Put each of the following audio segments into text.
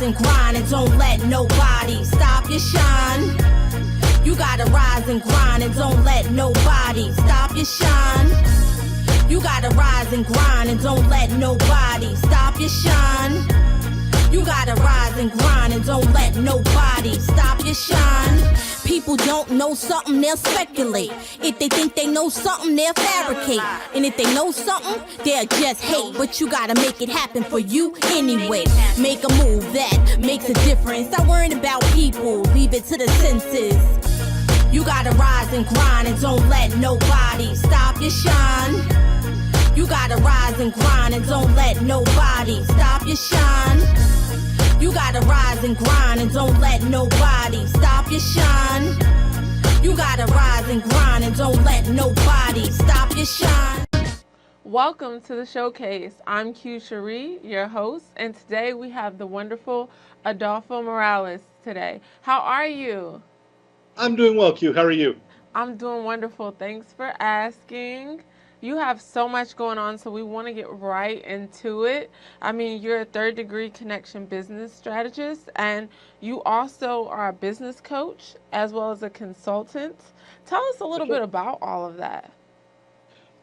and grind and don't let nobody stop your shine. You gotta rise and grind and don't let nobody stop your shine. You gotta rise and grind and don't let nobody stop your shine. You gotta rise and grind and don't let nobody stop your shine. People don't know something, they'll speculate. If they think they know something, they'll fabricate. And if they know something, they'll just hate. But you gotta make it happen for you anyway. Make a move that makes a difference. Stop worrying about people, leave it to the senses. You gotta rise and grind and don't let nobody stop your shine. You gotta rise and grind and don't let nobody stop your shine. You gotta rise and grind and don't let nobody stop your shine. You gotta rise and grind and don't let nobody stop your shine. Welcome to the Showcase. I'm Q Cherie, your host, and today we have the wonderful Adolfo Morales today. How are you? I'm doing well, Q. How are you? I'm doing wonderful. Thanks for asking. You have so much going on, so we want to get right into it. I mean, you're a third-degree connection business strategist, and you also are a business coach as well as a consultant. Tell us a little bit about all of that.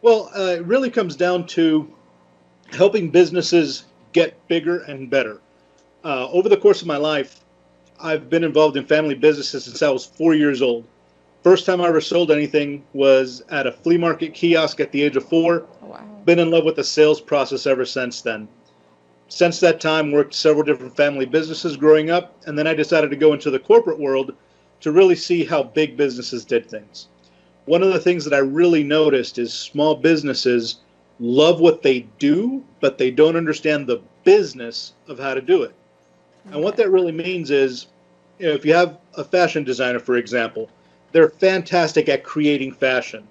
Well, it really comes down to helping businesses get bigger and better. Over the course of my life, I've been involved in family businesses since I was 4 years old. First time I ever sold anything was at a flea market kiosk at the age of 4. Wow. Been in love with the sales process ever since then. Since that time, worked several different family businesses growing up, and then I decided to go into the corporate world to really see how big businesses did things. One of the things that I really noticed is small businesses love what they do, but they don't understand the business of how to do it. And what that really means is, if you have a fashion designer, for example, they're fantastic at creating fashion,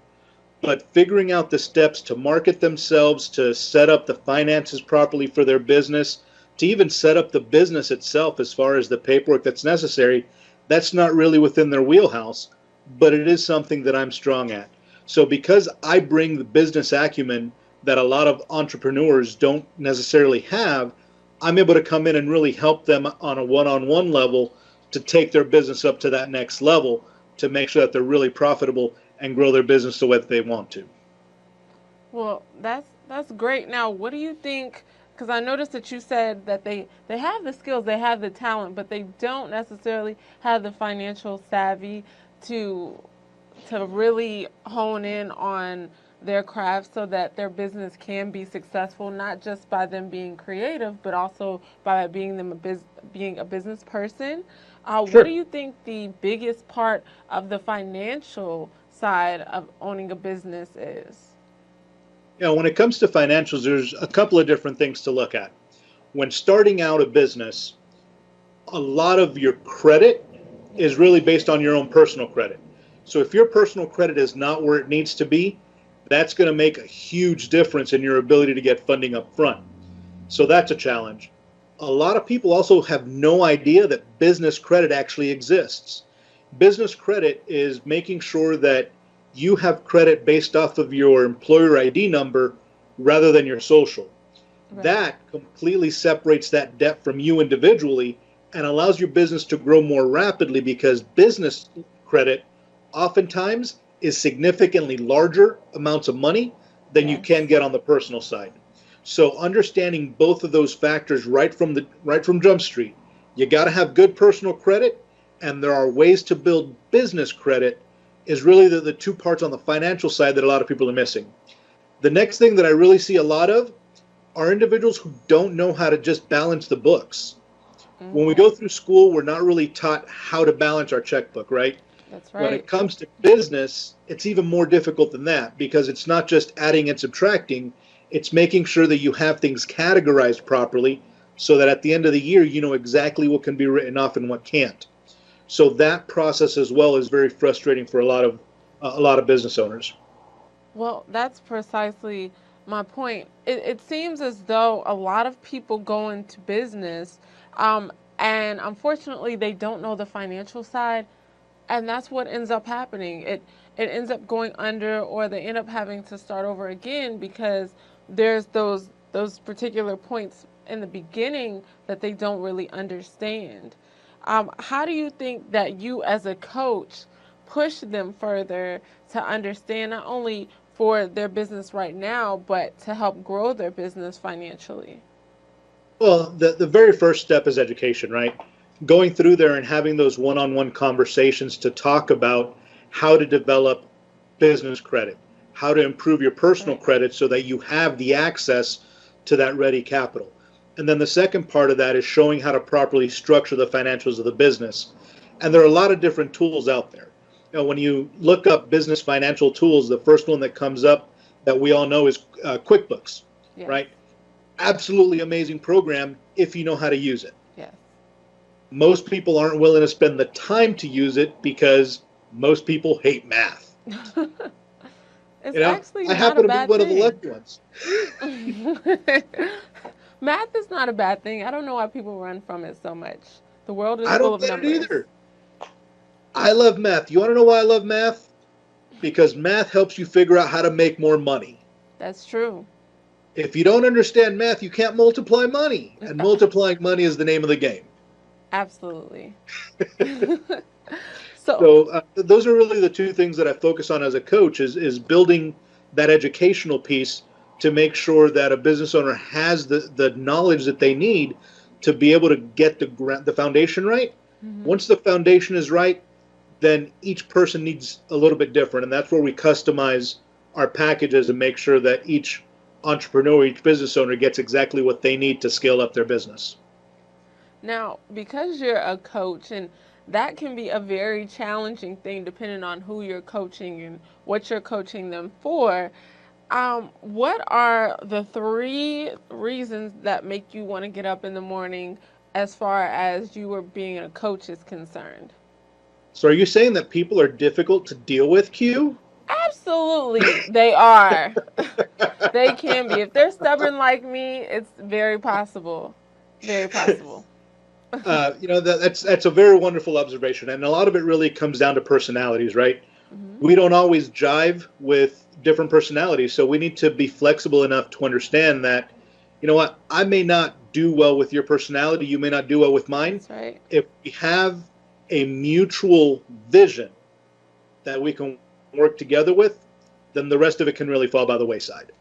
but figuring out the steps to market themselves, to set up the finances properly for their business, to even set up the business itself as far as the paperwork that's necessary, that's not really within their wheelhouse, but it is something that I'm strong at. So because I bring the business acumen that a lot of entrepreneurs don't necessarily have, I'm able to come in and really help them on a one-on-one level to take their business up to that next level, to make sure that they're really profitable and grow their business the way that they want to. Well, that's great. Now, what do you think, because I noticed that you said that they have the skills, they have the talent, but they don't necessarily have the financial savvy to really hone in on their craft so that their business can be successful, not just by them being creative, but also by being a business person. Sure. What do you think the biggest part of the financial side of owning a business is? You know, when it comes to financials, there's a couple of different things to look at. When starting out a business, a lot of your credit is really based on your own personal credit. So if your personal credit is not where it needs to be, that's going to make a huge difference in your ability to get funding up front. So that's a challenge. A lot of people also have no idea that business credit actually exists. Business credit is making sure that you have credit based off of your employer ID number rather than your social. Right. That completely separates that debt from you individually and allows your business to grow more rapidly, because business credit oftentimes is significantly larger amounts of money than you can get on the personal side. So understanding both of those factors right from Jump Street, you got to have good personal credit, and there are ways to build business credit, is really the two parts on the financial side that a lot of people are missing. The next thing that I really see a lot of are individuals who don't know how to just balance the books. Mm-hmm. When we go through school, we're not really taught how to balance our checkbook, right? That's right. When it comes to business, it's even more difficult than that, because it's not just adding and subtracting. It's making sure that you have things categorized properly so that at the end of the year, you know exactly what can be written off and what can't. So that process as well is very frustrating for a lot of business owners. Well, that's precisely my point. It seems as though a lot of people go into business, and unfortunately they don't know the financial side, and that's what ends up happening. It ends up going under, or they end up having to start over again because there's those particular points in the beginning that they don't really understand. How do you think that you as a coach push them further to understand not only for their business right now, but to help grow their business financially? Well, the very first step is education, right? Going through there and having those one-on-one conversations to talk about how to develop business credit, how to improve your personal credit so that you have the access to that ready capital. And then the second part of that is showing how to properly structure the financials of the business. And there are a lot of different tools out there. You know, when you look up business financial tools, the first one that comes up that we all know is QuickBooks, right? Absolutely amazing program if you know how to use it. Yes. Most people aren't willing to spend the time to use it because most people hate math. It's actually I not happen a to be bad one of the thing. lucky ones. Math is not a bad thing. I don't know why people run from it so much. The world is I full don't of get numbers. it either. I love math. You want to know why I love math? Because math helps you figure out how to make more money. That's true. If you don't understand math, you can't multiply money. And multiplying money is the name of the game. Absolutely. So those are really the two things that I focus on as a coach is building that educational piece to make sure that a business owner has the knowledge that they need to be able to get the foundation right. Mm-hmm. Once the foundation is right, then each person needs a little bit different. And that's where we customize our packages and make sure that each entrepreneur, each business owner gets exactly what they need to scale up their business. Now, because you're a coach, and that can be a very challenging thing depending on who you're coaching and what you're coaching them for, what are the 3 reasons that make you want to get up in the morning as far as you were being a coach is concerned? So are you saying that people are difficult to deal with, Q? Absolutely, they are. They can be. If they're stubborn like me, it's very possible. Very possible. That's a very wonderful observation, and a lot of it really comes down to personalities, right? Mm-hmm. We don't always jive with different personalities, so we need to be flexible enough to understand that, you know what, I may not do well with your personality, you may not do well with mine. That's right. If we have a mutual vision that we can work together with, then the rest of it can really fall by the wayside.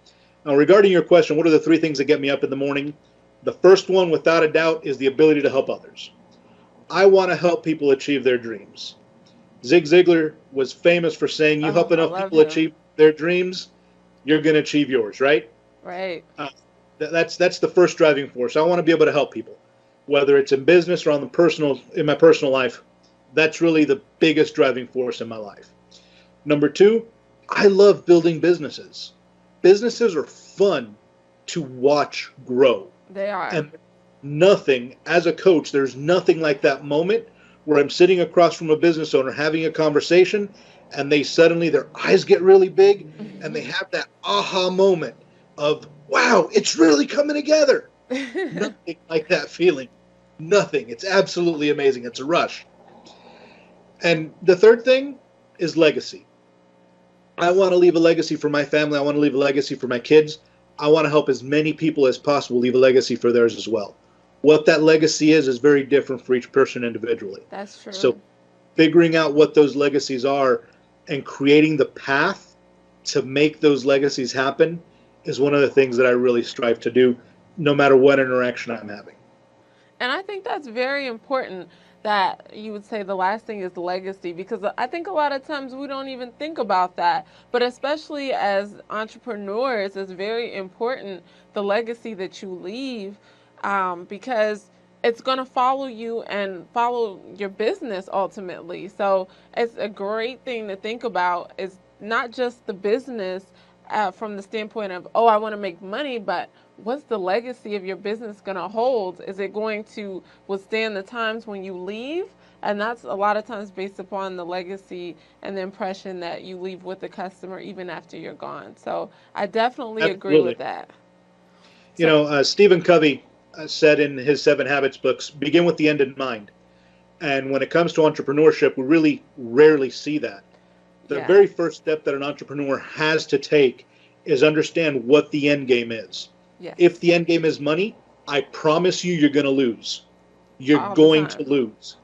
Now, regarding your question, what are the 3 things that get me up in the morning? The first one, without a doubt, is the ability to help others. I want to help people achieve their dreams. Zig Ziglar was famous for saying, you help enough people achieve their dreams, you're going to achieve yours, right? Right. That's the first driving force. I want to be able to help people, whether it's in business or in my personal life. That's really the biggest driving force in my life. Number 2, I love building businesses. Businesses are fun to watch grow. They are. And nothing, as a coach, there's nothing like that moment where I'm sitting across from a business owner having a conversation and their eyes get really big and they have that aha moment of, wow, it's really coming together. Nothing like that feeling. Nothing. It's absolutely amazing. It's a rush. And the third thing is legacy. I want to leave a legacy for my family. I want to leave a legacy for my kids. I want to help as many people as possible leave a legacy for theirs as well. What that legacy is very different for each person individually. That's true. So figuring out what those legacies are and creating the path to make those legacies happen is one of the things that I really strive to do, no matter what interaction I'm having. And I think that's very important that you would say the last thing is legacy, because I think a lot of times we don't even think about that. But especially as entrepreneurs, it's very important, the legacy that you leave, because it's going to follow you and follow your business ultimately. So it's a great thing to think about. It's not just the business from the standpoint of, oh, I want to make money, but what's the legacy of your business going to hold? Is it going to withstand the times when you leave? And that's a lot of times based upon the legacy and the impression that you leave with the customer even after you're gone. So I definitely agree with that. You know, Stephen Covey said in his 7 Habits books, begin with the end in mind. And when it comes to entrepreneurship, we really rarely see that. The very first step that an entrepreneur has to take is understand what the end game is. Yes. If the end game is money, I promise you, you're going to lose. You're All the going to time. lose.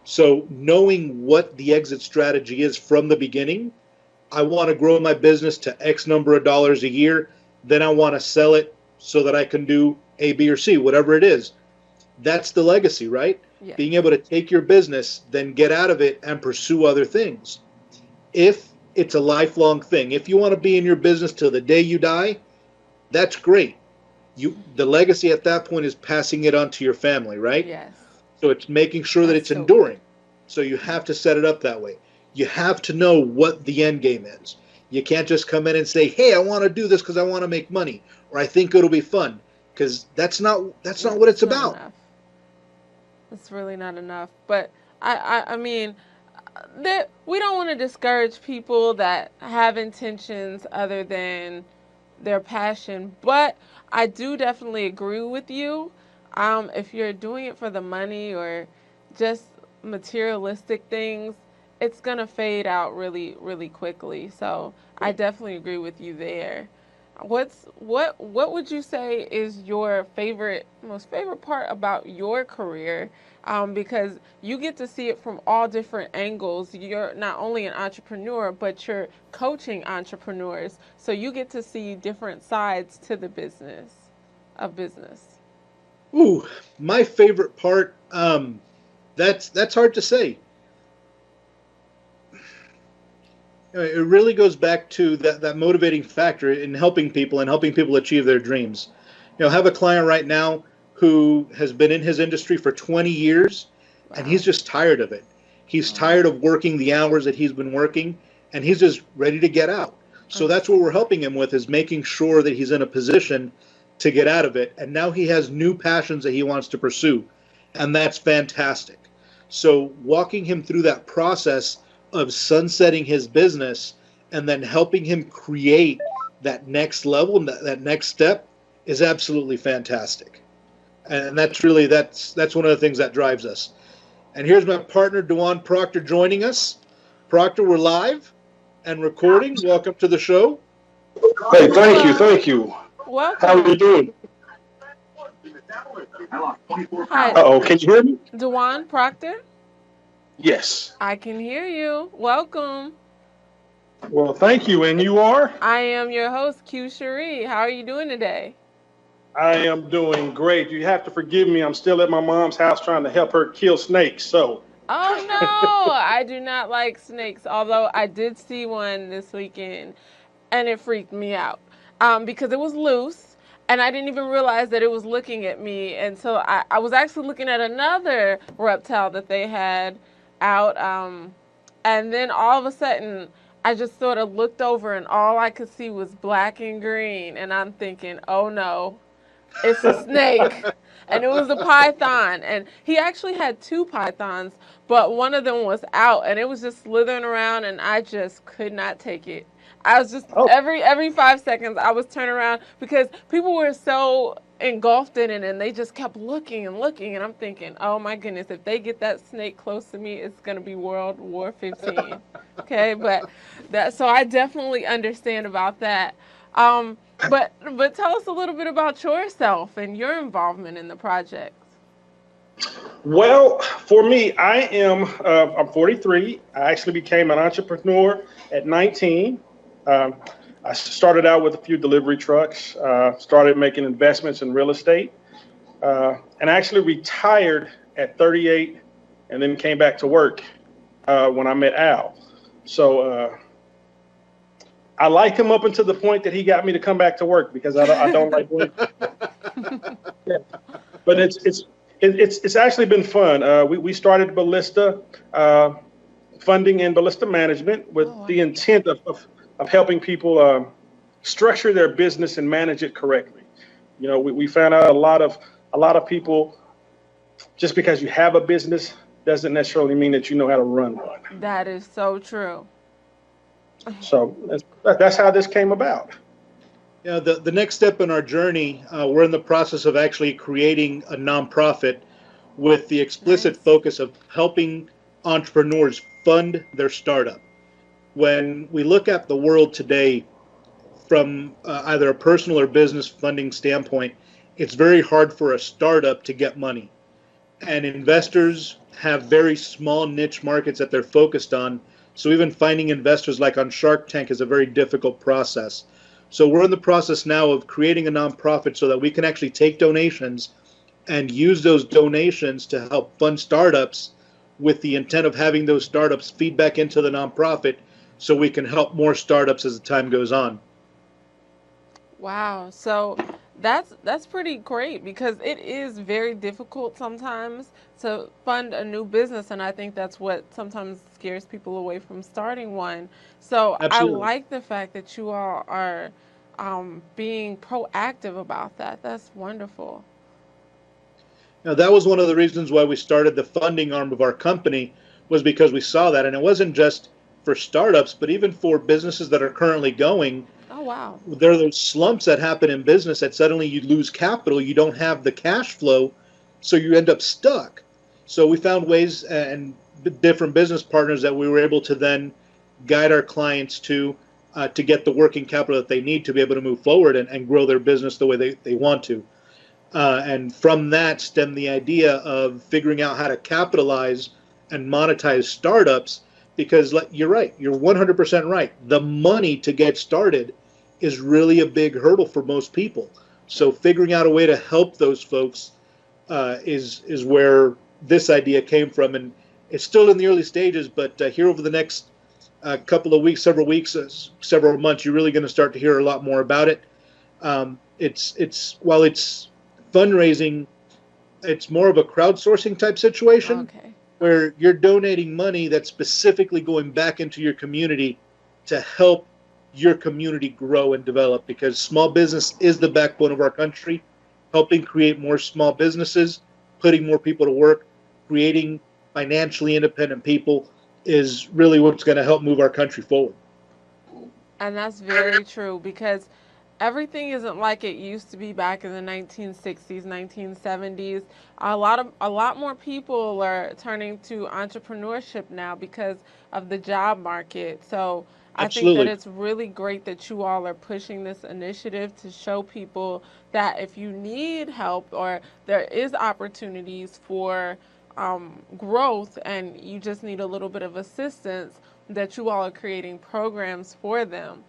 So knowing what the exit strategy is from the beginning, I want to grow my business to X number of dollars a year. Then I want to sell it so that I can do A, B, or C, whatever it is. That's the legacy, right? Yes. Being able to take your business, then get out of it and pursue other things. If it's a lifelong thing, if you want to be in your business till the day you die, that's great. The legacy at that point is passing it on to your family, right? Yes. So it's making sure that That's it's so enduring. good. So you have to set it up that way. You have to know what the end game is. You can't just come in and say, hey, I want to do this because I want to make money, or I think it'll be fun, because that's not what it's Not about. enough. It's really not enough. But I mean, that we don't want to discourage people that have intentions other than their passion. But I do definitely agree with you. If you're doing it for the money or just materialistic things, it's gonna fade out really, really quickly. So I definitely agree with you there. What would you say is your most favorite part about your career? Because you get to see it from all different angles. You're not only an entrepreneur, but you're coaching entrepreneurs. So you get to see different sides to the business. Ooh, my favorite part, that's hard to say. It really goes back to that motivating factor in helping people and helping people achieve their dreams. I have a client right now who has been in his industry for 20 years, and he's just tired of it. He's tired of working the hours that he's been working, and he's just ready to get out. So that's what we're helping him with, is making sure that he's in a position to get out of it. And now he has new passions that he wants to pursue, and that's fantastic. So walking him through that process of sunsetting his business and then helping him create that next level, that next step, is absolutely fantastic. And that's one of the things that drives us. And here's my partner, Dowaun Proctor, joining us. Proctor, we're live and recording. Welcome to the show. Hey, thank you. Welcome. How are you doing? Hi, Uh-oh, can you hear me? Dowaun Proctor. Yes. I can hear you. Welcome. Well, thank you. And you are? I am your host, Q Cherie. How are you doing today? I am doing great. You have to forgive me. I'm still at my mom's house trying to help her kill snakes. So. Oh no, I do not like snakes. Although I did see one this weekend, and it freaked me out because it was loose, and I didn't even realize that it was looking at me until I was actually looking at another reptile that they had out, and then all of a sudden I just sort of looked over and all I could see was black and green, and I'm thinking, oh no, it's a snake. And it was a python, and he actually had two pythons, but one of them was out, and it was just slithering around, and I just could not take it. I was just every 5 seconds I was turning around because people were so engulfed in it, and they just kept looking and looking, and I'm thinking, oh my goodness, if they get that snake close to me, it's gonna be World War 15. Okay, so I definitely understand about that. But tell us a little bit about yourself and your involvement in the project. Well, for me, I'm 43. I actually became an entrepreneur at 19. I started out with a few delivery trucks, started making investments in real estate, and actually retired at 38 and then came back to work when I met Al. So I like him up until the point that he got me to come back to work because I don't like work. Yeah. But it's actually been fun. We started Ballista funding and Ballista management with the intent of helping people structure their business and manage it correctly. You know, we found out a lot of people, just because you have a business doesn't necessarily mean that you know how to run one. That is so true. So that's how this came about. Yeah, the next step in our journey, we're in the process of actually creating a nonprofit with the explicit focus of helping entrepreneurs fund their startup. When we look at the world today from either a personal or business funding standpoint, it's very hard for a startup to get money. And investors have very small niche markets that they're focused on. So even finding investors like on Shark Tank is a very difficult process. So we're in the process now of creating a nonprofit so that we can actually take donations and use those donations to help fund startups with the intent of having those startups feed back into the nonprofit so we can help more startups as the time goes on. Wow. So that's pretty great because it is very difficult sometimes to fund a new business, and I think that's what sometimes scares people away from starting one. So I Absolutely. like the fact that you all are being proactive about that. That's wonderful. Now, that was one of the reasons why we started the funding arm of our company, was because we saw that. And it wasn't just for startups, but even for businesses that are currently going. Oh, wow. There are those slumps that happen in business that suddenly you lose capital, you don't have the cash flow, so you end up stuck. So we found ways and different business partners that we were able to then guide our clients to get the working capital that they need to be able to move forward and grow their business the way they want to. And from that stemmed the idea of figuring out how to capitalize and monetize startups, because you're right, you're 100% right. The money to get started is really a big hurdle for most people. So figuring out a way to help those folks is where this idea came from. And it's still in the early stages, but here over the next couple of weeks, several months, you're really going to start to hear a lot more about it. While it's fundraising, it's more of a crowdsourcing type situation. Okay. Where you're donating money that's specifically going back into your community to help your community grow and develop, because small business is the backbone of our country. Helping create more small businesses, putting more people to work, creating financially independent people is really what's going to help move our country forward. And that's very true because everything isn't like it used to be back in the 1960s, 1970s. A lot more people are turning to entrepreneurship now because of the job market. So I think that Absolutely. it's really great that you all are pushing this initiative to show people that if you need help or there is opportunities for growth and you just need a little bit of assistance, that you all are creating programs for them.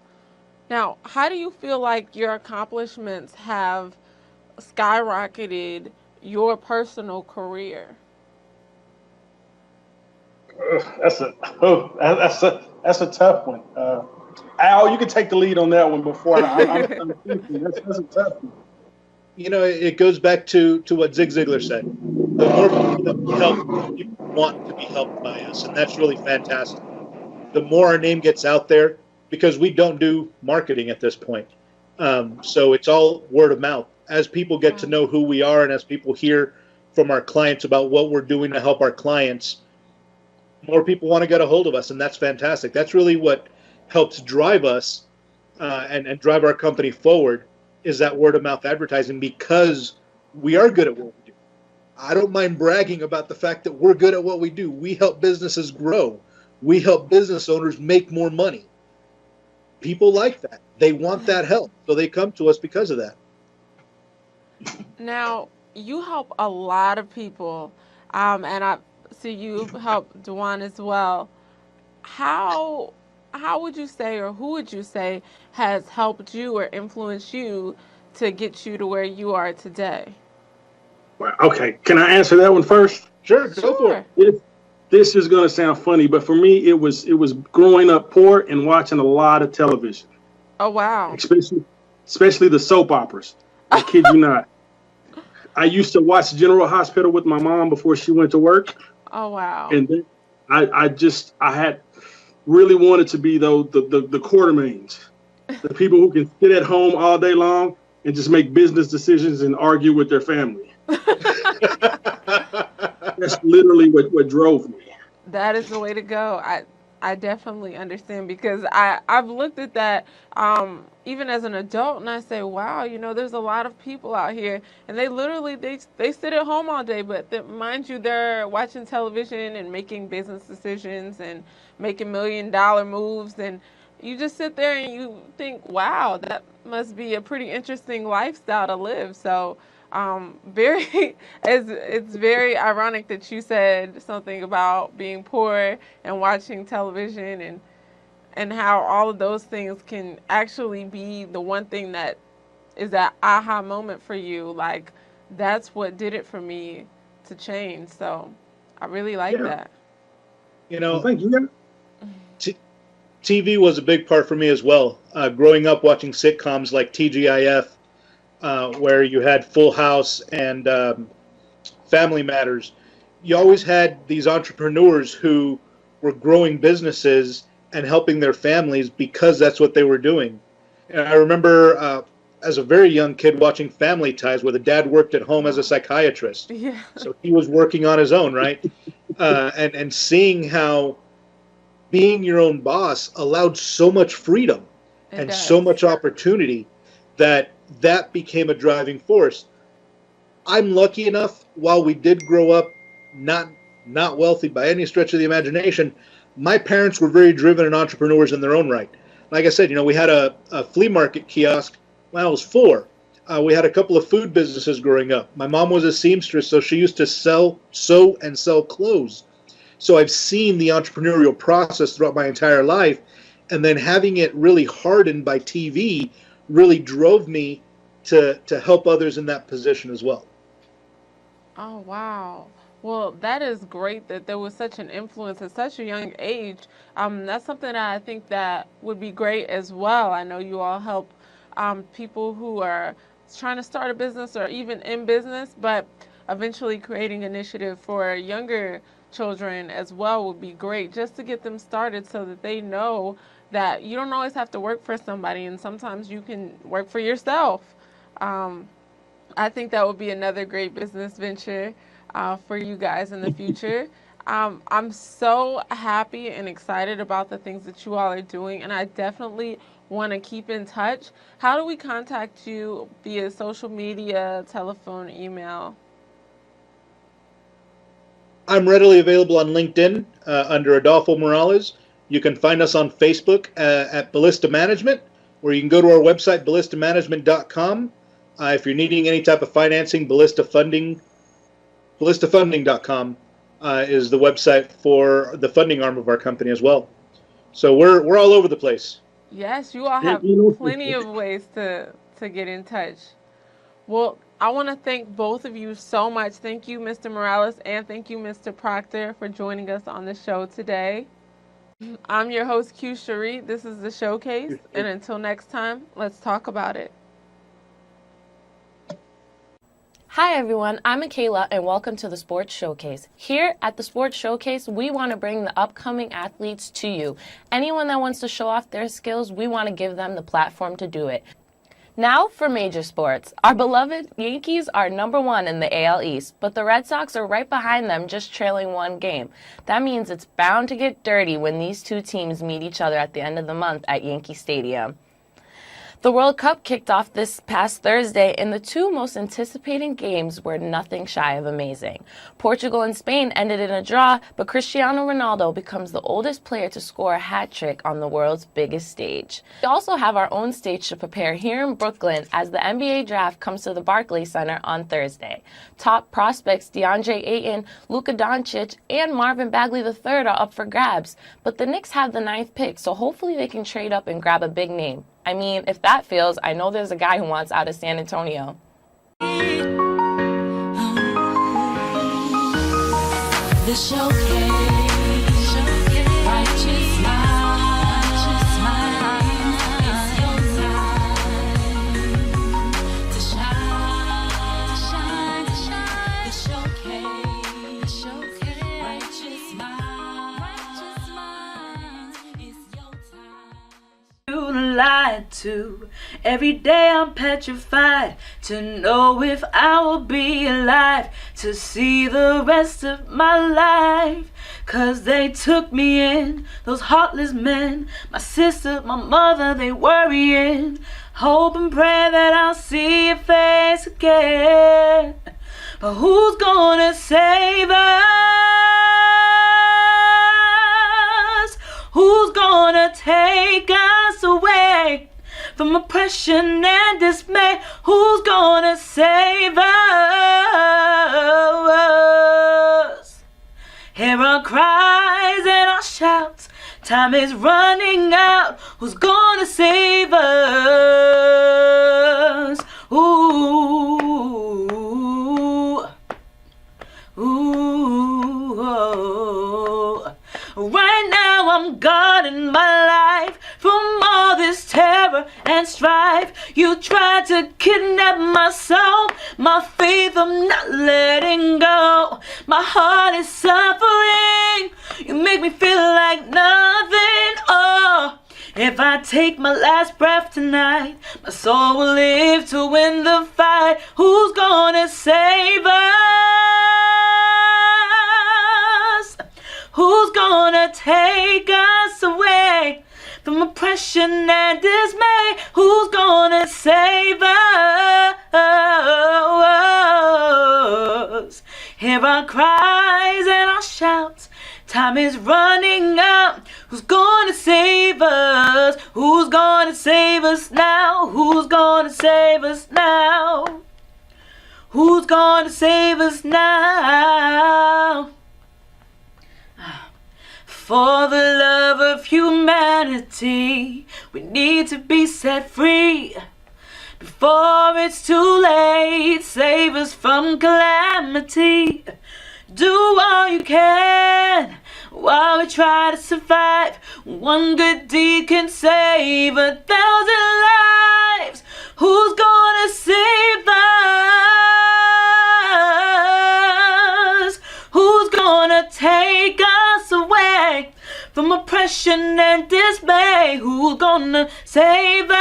Now, how do you feel like your accomplishments have skyrocketed your personal career? That's a tough one. Al, you can take the lead on that one before I'm thinking. That's a tough one. You know, it goes back to what Zig Ziglar said. The more people that we help, the more people want to be helped by us, and that's really fantastic. The more our name gets out there, because we don't do marketing at this point. So it's all word of mouth. As people get to know who we are and as people hear from our clients about what we're doing to help our clients, more people want to get a hold of us, and that's fantastic. That's really what helps drive us and drive our company forward, is that word of mouth advertising, because we are good at what we do. I don't mind bragging about the fact that we're good at what we do. We help businesses grow. We help business owners make more money. People like that. They want that help. So they come to us because of that. Now, you help a lot of people, and I see you help Dowaun as well. How would you say, or who would you say has helped you or influenced you to get you to where you are today? Well, okay, can I answer that one first? Sure, go for it. This is going to sound funny, but for me, it was growing up poor and watching a lot of television. Oh, wow. Especially the soap operas. I kid you not. I used to watch General Hospital with my mom before she went to work. Oh, wow. And then I had really wanted to be the Quartermains, the people who can sit at home all day long and just make business decisions and argue with their family. That's literally what drove me. That is the way to go. I definitely understand because I've looked at that even as an adult, and I say, wow, there's a lot of people out here, and they literally they sit at home all day, but mind you, they're watching television and making business decisions and making $1 million moves, and you just sit there and you think, wow, that must be a pretty interesting lifestyle to live. So Very, it's very ironic that you said something about being poor and watching television and how all of those things can actually be the one thing that is that aha moment for you. Like, that's what did it for me to change. So I really like that. You know, Well, thank you. TV was a big part for me as well. Growing up watching sitcoms like TGIF, where you had Full House and Family Matters, you always had these entrepreneurs who were growing businesses and helping their families because that's what they were doing. And I remember as a very young kid watching Family Ties, where the dad worked at home as a psychiatrist. Yeah. So he was working on his own, right? And seeing how being your own boss allowed so much freedom and so much opportunity that became a driving force. I'm lucky enough, while we did grow up not wealthy by any stretch of the imagination, my parents were very driven and entrepreneurs in their own right. Like I said, you know, we had a flea market kiosk when I was 4. We had a couple of food businesses growing up. My mom was a seamstress, so she used to sew and sell clothes. So I've seen the entrepreneurial process throughout my entire life, and then having it really hardened by TV really drove me to help others in that position as well. Oh, wow. Well, that is great that there was such an influence at such a young age. That's something that I think that would be great as well. I know you all help people who are trying to start a business or even in business, but eventually creating initiative for younger children as well would be great, just to get them started so that they know that you don't always have to work for somebody, and sometimes you can work for yourself. I think that would be another great business venture for you guys in the future. I'm so happy and excited about the things that you all are doing, and I definitely want to keep in touch. How do we contact you via social media, telephone, email? I'm readily available on LinkedIn under Adolfo Morales. You can find us on Facebook at Ballista Management, or you can go to our website, ballistamanagement.com. If you're needing any type of financing, ballistafunding.com is the website for the funding arm of our company as well. So we're all over the place. Yes, you all have plenty of ways to get in touch. Well, I want to thank both of you so much. Thank you, Mr. Morales, and thank you, Mr. Proctor, for joining us on the show today. I'm your host, Q Cherie. This is the Showcase, and until next time, let's talk about it. Hi everyone, I'm Michaela and welcome to the Sports Showcase. Here at the Sports Showcase, we want to bring the upcoming athletes to you. Anyone that wants to show off their skills, we want to give them the platform to do it. Now for major sports. Our beloved Yankees are #1 in the AL East, but the Red Sox are right behind them, just trailing 1 game. That means it's bound to get dirty when these two teams meet each other at the end of the month at Yankee Stadium. The World Cup kicked off this past Thursday, and the 2 most anticipated games were nothing shy of amazing. Portugal and Spain ended in a draw, but Cristiano Ronaldo becomes the oldest player to score a hat trick on the world's biggest stage. We also have our own stage to prepare here in Brooklyn as the NBA draft comes to the Barclays Center on Thursday. Top prospects DeAndre Ayton, Luka Doncic, and Marvin Bagley III are up for grabs, but the Knicks have the 9th pick, so hopefully they can trade up and grab a big name. I mean, if that fails, I know there's a guy who wants out of San Antonio. The showcase, righteous mind, it's your time to shine. The showcase, righteous mind, it's your time. Lied to. Every day I'm petrified to know if I will be alive to see the rest of my life. 'Cause they took me in, those heartless men. My sister, my mother, they worrying. Hope and pray that I'll see your face again. But who's gonna save us? Who's gonna take us away from oppression and dismay. Who's gonna save us? Hear our cries and our shouts. Time is running out. Who's gonna save us? Ooh, ooh, oh. Right now I'm guarding my life from all this terror and strife. You tried to kidnap my soul, my faith I'm not letting go. My heart is suffering, you make me feel like nothing. Oh, if I take my last breath tonight, my soul will live to win the fight. Who's gonna save us? Who's gonna take us away from oppression and dismay? Who's gonna save us? Hear our cries and our shouts. Time is running out. Who's gonna save us? Who's gonna save us now? Who's gonna save us now? Who's gonna save us now? For the love of humanity, we need to be set free before it's too late. Save us from calamity. Do all you can while we try to survive. One good deed can save 1,000 lives. Who's gonna save us? Who's gonna take us away from oppression and dismay? Who's gonna save us?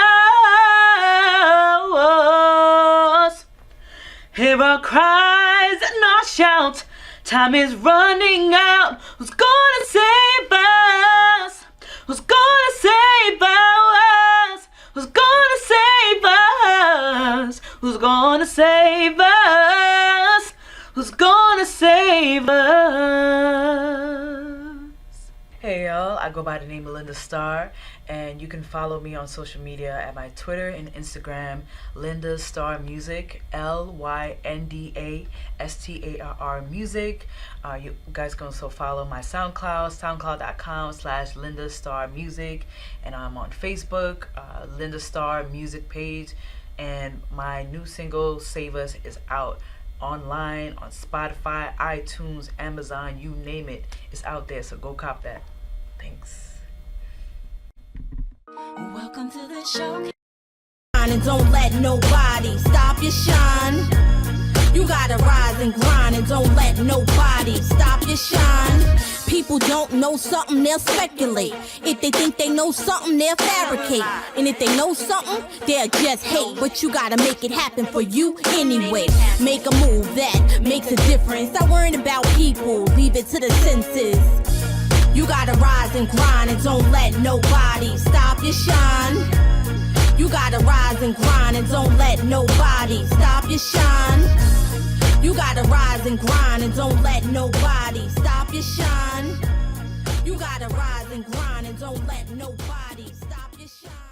Hear our cries and our shouts. Time is running out. Who's gonna save us? Who's gonna save us? Who's gonna save us? Who's gonna save us? Who's gonna save us? Hey y'all, I go by the name of Linda Starr, and you can follow me on social media at my Twitter and Instagram, Linda Starr Music, LYNDASTARR Music. You guys can also follow my SoundCloud, soundcloud.com/Linda Starr Music, and I'm on Facebook, Linda Starr Music page, and my new single, Save Us, is out online on Spotify, iTunes, Amazon, you name it, it's out there, so go cop that. Thanks. Welcome to the show. And don't let nobody stop your shine. You gotta rise and grind and don't let nobody stop your shine. People don't know something, they'll speculate. If they think they know something, they'll fabricate. And if they know something, they'll just hate. But you gotta make it happen for you anyway. Make a move that makes a difference. Stop worrying about people, leave it to the senses. You gotta rise and grind and don't let nobody stop your shine. You gotta rise and grind and don't let nobody stop your shine. You gotta rise and grind and don't let nobody stop your shine. You gotta rise and grind and don't let nobody stop your shine.